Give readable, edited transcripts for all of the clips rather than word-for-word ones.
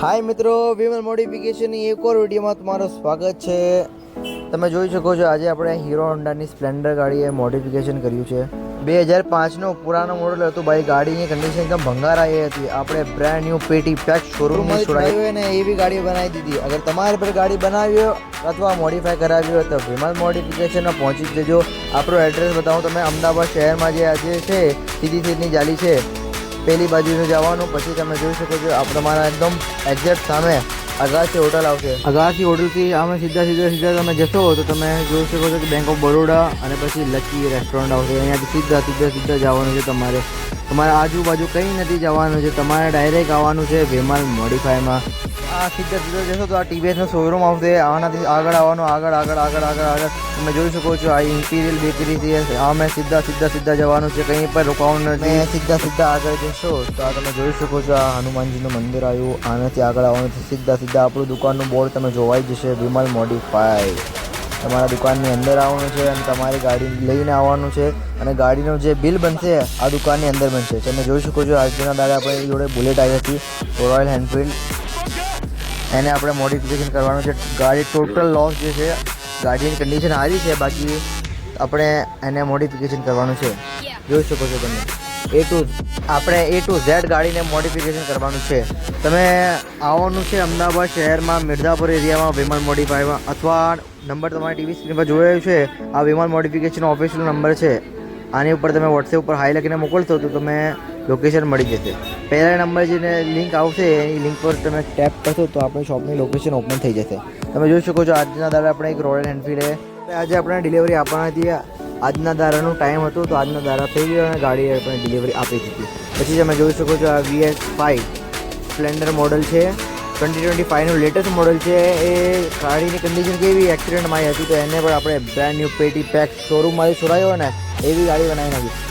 હાય મિત્રો, વિમલ મોડિફિકેશનની એક ઓર વિડીયોમાં તમારું સ્વાગત છે। તમે જોઈ શકો છો આજે આપણે હીરો હોન્ડાની સ્પ્લેન્ડર ગાડીએ મોડિફિકેશન કર્યું છે। 2005નો પુરાનો મોડલ હતું ભાઈ। ગાડીની કન્ડિશન એકદમ ભંગાર આવી હતી। આપણે બ્રાન્ડ ન્યૂ પેટી પેક શોરૂમમાં છોડાવી હોય ને એવી ગાડી બનાવી દીધી। અગર તમારે પર ગાડી બનાવી હોય અથવા મોડિફાઈ કરાવી હોય તો વિમલ મોડિફિકેશનમાં પહોંચી જજો। આપણો એડ્રેસ બતાવું તમે, અમદાવાદ શહેરમાં જે આજે છે સીધી જાલી છે પેલી બાજુ જવાનું, પછી તમે જોઈ શકો છો આ તમારા એકદમ એક્ઝેક્ટ સામે અગાસી હોટલ આવશે। અગાસી હોટલથી આમે સીધા તમે જશો તો તમે જોઈ શકો છો કે બેંક ઓફ બરોડા અને પછી લકી રેસ્ટોરન્ટ આવશે। અહીંયાથી સીધા જવાનું છે। તમારે આજુબાજુ કંઈ નથી જવાનું છે, તમારે ડાયરેક્ટ આવવાનું છે વિમલ મોડિફાઈમાં। આ સીધા જશો તો આ ટીવીએસનો શોરૂમ આવશે। આનાથી આગળ આવવાનું, આગળ તમે જોઈ શકો છો આ ઇમ્પિરિયલ બેકરી છે। આ મેં સીધા જવાનું છે, કંઈ પર રોકાવાનું નથી। સીધા આગળ જશો તો આ તમે જોઈ શકો છો આ હનુમાનજીનું મંદિર આવ્યું। આનાથી આગળ આવવાનું છે સીધા આપણું દુકાનનું બોર્ડ તમે જોવાઈ જશે વિમલ મોડિફાઈ। તમારા દુકાનની અંદર આવવાનું છે અને તમારી ગાડી લઈને આવવાનું છે અને ગાડીનું જે બિલ બનશે આ દુકાનની અંદર બનશે। તમે જોઈ શકો છો આજના દાડે આપણી જોડે બુલેટ આવી હતી રોયલ એનફિલ્ડ, એને આપણે મોડિફિકેશન કરવાનું છે। ગાડી ટોટલ લોસ જે છે, ગાડીની કન્ડિશન સારી છે, બાકી આપણે એને મોડિફિકેશન કરવાનું છે। જોઈ શકો છો તમે આપણે A to Z ગાડીને મોડિફિકેશન કરવાનું છે। તમે આવવાનું છે અમદાવાદ શહેરમાં મિર્ઝાપુર એરિયામાં વિમલ મોડિફાઈમાં, અથવા નંબર તમારી ટીવી સ્ક્રીન પર જોયો છે આ વિમલ મોડિફિકેશન ઓફિશિયલ નંબર છે। આની ઉપર તમે વોટ્સએપ ઉપર હાઈ લખીને મોકલશો તો તમે લોકેશન મળી જશે। પહેલા નંબર જેને લિંક આવશે એની લિંક પર તમે ટેપ કરશો તો આપણી શોપની લોકેશન ઓપન થઈ જશે। તમે જોઈ શકો છો આજના દાડે આપણે એક રોયલ એનફિલ્ડ આજે આપણે ડિલિવરી આપવાના હતી। આજના દારાનો ટાઈમ હતો તો આજના દારા થઈ ગયો અને ગાડી આપણે ડિલિવરી આપી દીધી। પછી તમે જોઈ શકો છો આ VS5 સ્પ્લેન્ડર મોડલ છે, 2025નું લેટેસ્ટ મોડલ છે। એ ગાડીની કન્ડિશન કેવી એક્સિડન્ટમાં આવી હતી તો એને પણ આપણે બ્રાન્ડ ન્યૂ પેટી પેક શોરૂમમાંથી છોડાયો ને એવી ગાડી બનાવી નાખી।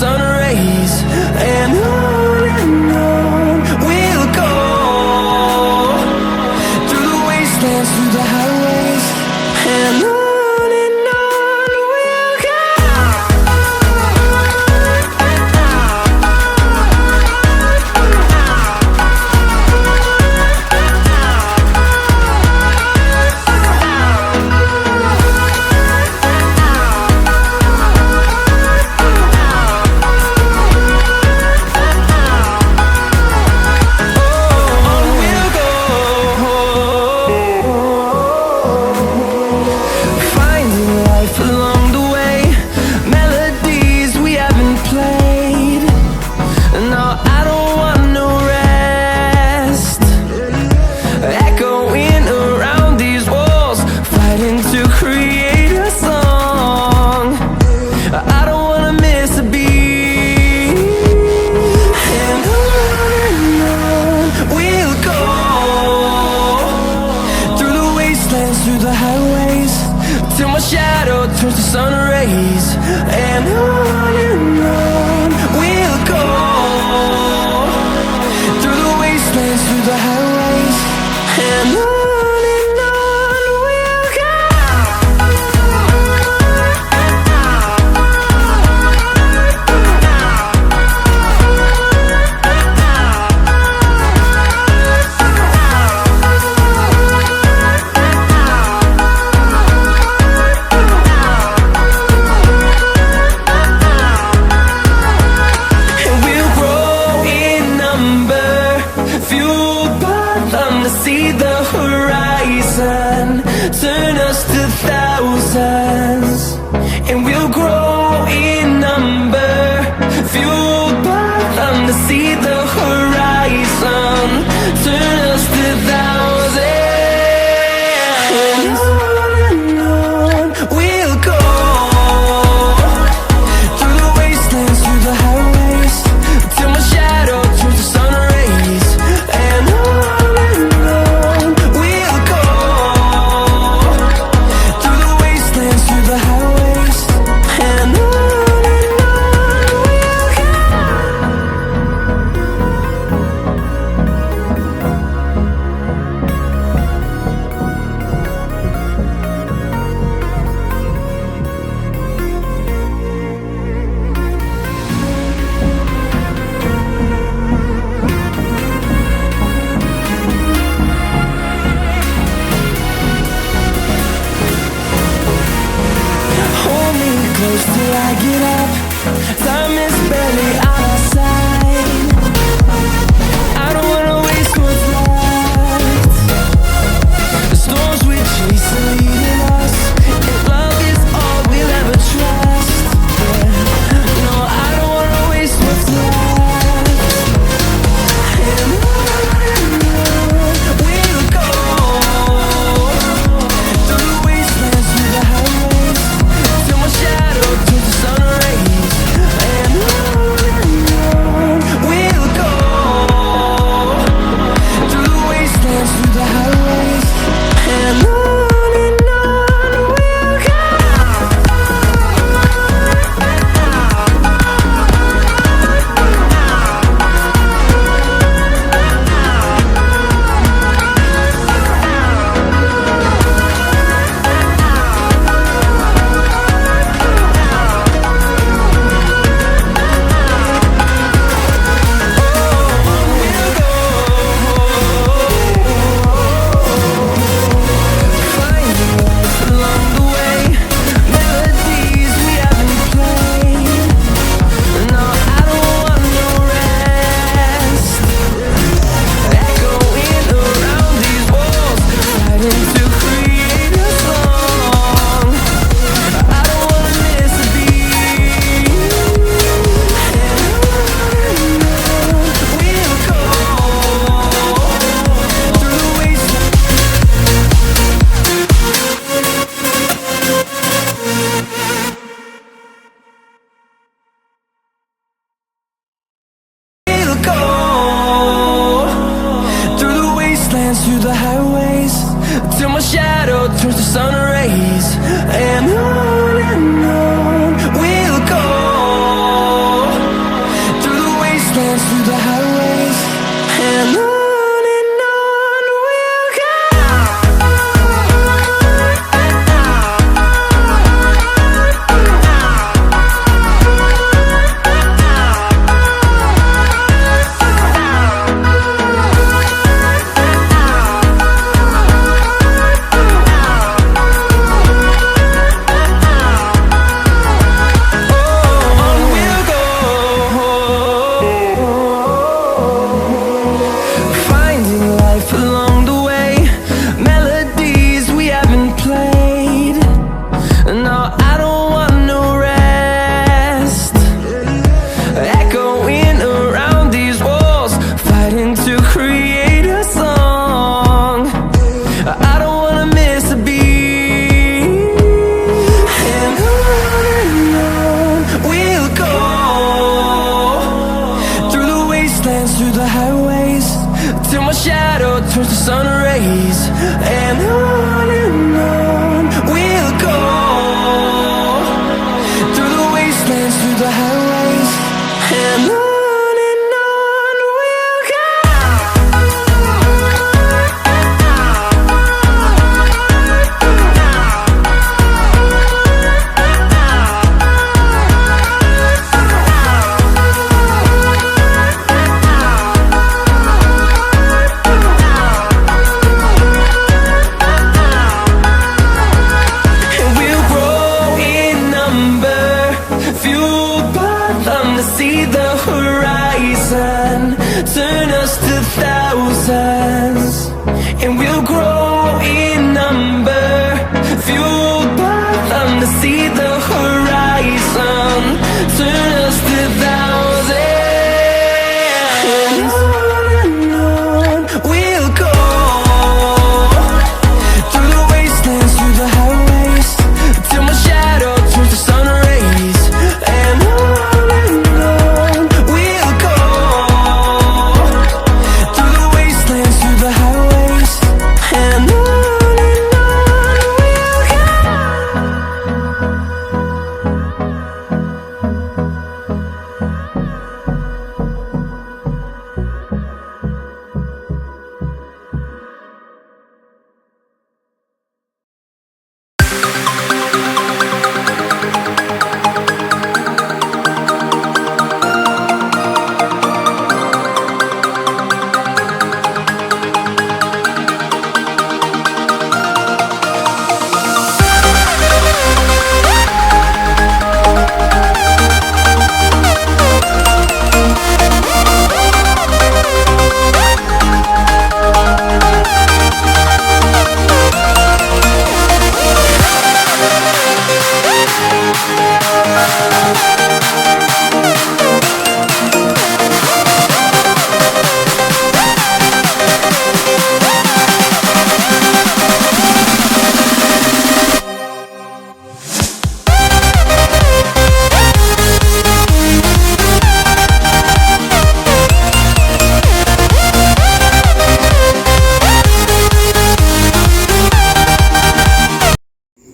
sun rays, and on we'll go, through the wastelands, through the highways, and on we'll go. Turns to sun rays, and on we'll go, through the wastelands, through the highways, and on we'll go. See the horizon, turn us to thousands, and we'll grow in number, fueled by them to see the horizon, turn us to thousands, and on we'll go, through the wastelands, through the highways, till my shadow turns to sun rays, and on till I get up, time is barely on our side. I don't wanna waste what's left. The storms we chase are leading us, and love is all we'll ever trust. Yeah. No, I don't wanna waste what's left. And on we'll go, through the wastelands, through the highways, till my shadow turns to sun rays, and on we'll go, through the wastelands, through the highways, and on we'll go. Through the highways, till my shadow turns to sun rays, and on we'll go, shadow turns to sun rays, and on we'll go, through the wastelands, through the highways, and on we'll go. And we'll grow in number, fueled by them to see the horizon, turn us to thousands. And we'll grow in number, fueled by them to see the horizon, turn us to thousands. And on we'll go, through the wastelands, through the highways, till my shadow turns to sun rays, and on we'll go, through the wastelands, through the highways, and on we'll go.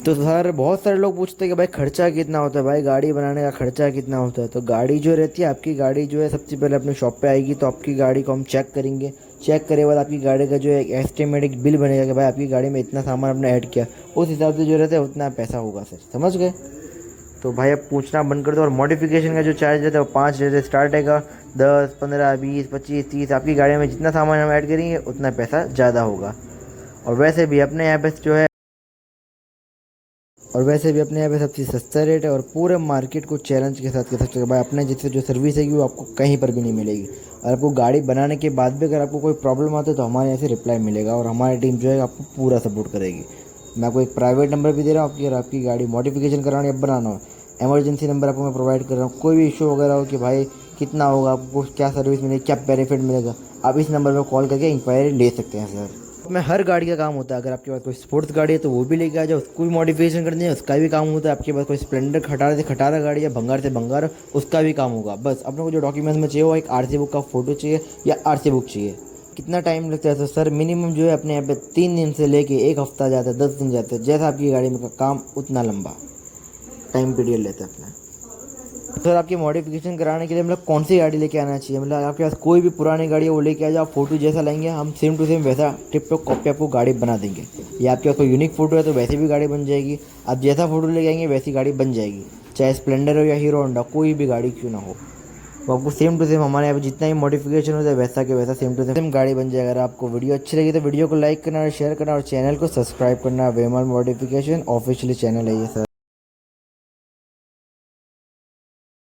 तो sir बहुत सारे लोग पूछते हैं कि भाई खर्चा कितना होता है, भाई गाड़ी बनाने का खर्चा कितना होता है। तो गाड़ी जो रहती है आपकी, गाड़ी जो है सबसे पहले अपने शॉप पे आएगी, तो आपकी गाड़ी को हम चेक करेंगे। चेक करे बाद आपकी गाड़ी का जो है एस्टिमेटिक बिल बनेगा कि भाई आपकी गाड़ी में इतना सामान आपने ऐड किया, उस हिसाब से जो रहता है उतना पैसा होगा सर, समझ गए। तो भाई अब पूछना बंद कर दो। और मॉडिफिकेशन का जो चार्ज रहता है वो 5 से स्टार्ट रहेगा, 10, 15, 20, 25, 30 आपकी गाड़ी में जितना सामान हम ऐड करेंगे उतना पैसा ज़्यादा होगा। और वैसे भी अपने यहाँ पे जो है सबसे सस्ता रेट है, और पूरे मार्केट को चैलेंज के साथ कह सकते हैं भाई अपने जैसे जो सर्विस है वो आपको कहीं पर भी नहीं मिलेगी। और आपको गाड़ी बनाने के बाद भी अगर आपको कोई प्रॉब्लम आती है तो हमारे यहाँ से रिप्लाई मिलेगा, और हमारी टीम जो है आपको पूरा सपोर्ट करेगी। मैं आपको एक प्राइवेट नंबर भी दे रहा हूँ आपकी, अगर आपकी गाड़ी मॉडिफिकेशन करानी है, बनाना हो, इमरजेंसी नंबर आपको मैं प्रोवाइड कर रहा हूँ। कोई भी इशू वगैरह हो कि भाई कितना होगा, आपको क्या सर्विस मिलेगी, क्या बेनिफिट मिलेगा, आप इस नंबर पर कॉल करके इंक्वायरी ले सकते हैं सर। में हर गाड़ी का काम होता है। अगर आपके पास कोई स्पोर्ट्स गाड़ी है तो वो भी लेके आ जाओ, उसको भी मॉडिफिकेशन करनी है, उसका भी काम होता है। आपके पास कोई स्प्लेंडर खटारा से खटारा गाड़ी है, भंगार से भंगार, उसका भी काम होगा। बस अपने को जो डॉक्यूमेंट्स में चाहिए वो एक आरसी बुक का फ़ोटो चाहिए या आरसी बुक चाहिए। कितना टाइम लगता है? तो सर मिनिमम जो है अपने यहाँ पे 3 दिन से लेके 1 हफ्ता जाता है, 10 दिन जाते हैं। जैसा आपकी गाड़ी में का काम उतना लंबा टाइम पीरियड लेता है अपना। सर आपकी मॉडिफिकेशन कराने के लिए मतलब कौन सी गाड़ी लेके आना चाहिए? मतलब आपके पास कोई भी पुरानी गाड़ी है वो लेके आ जाओ, फोटो जैसा लाएंगे हम सेम टू सेम वैसा टिप टॉप कॉपी आपको गाड़ी बना देंगे। या आपके पास कोई यूनिक फोटो है तो वैसे भी गाड़ी बन जाएगी। आप जैसा फोटो लेके आएंगे वैसी गाड़ी बन जाएगी, चाहे स्प्लेंडर हो या हीरो होंडा, कोई भी गाड़ी क्यों ना हो। तो आपको सेम टू सेम हमारे यहाँ पे जितना ही मॉडिफिकेशन होता है वैसा के वैसा सेम टू सेम गाड़ी बन जाएगा। अगर आपको वीडियो अच्छी लगी तो वीडियो को लाइक करना और शेयर करना और चैनल को सब्सक्राइब करना। विमल मॉडिफिकेशन ऑफिशियली चैनल है ये सर।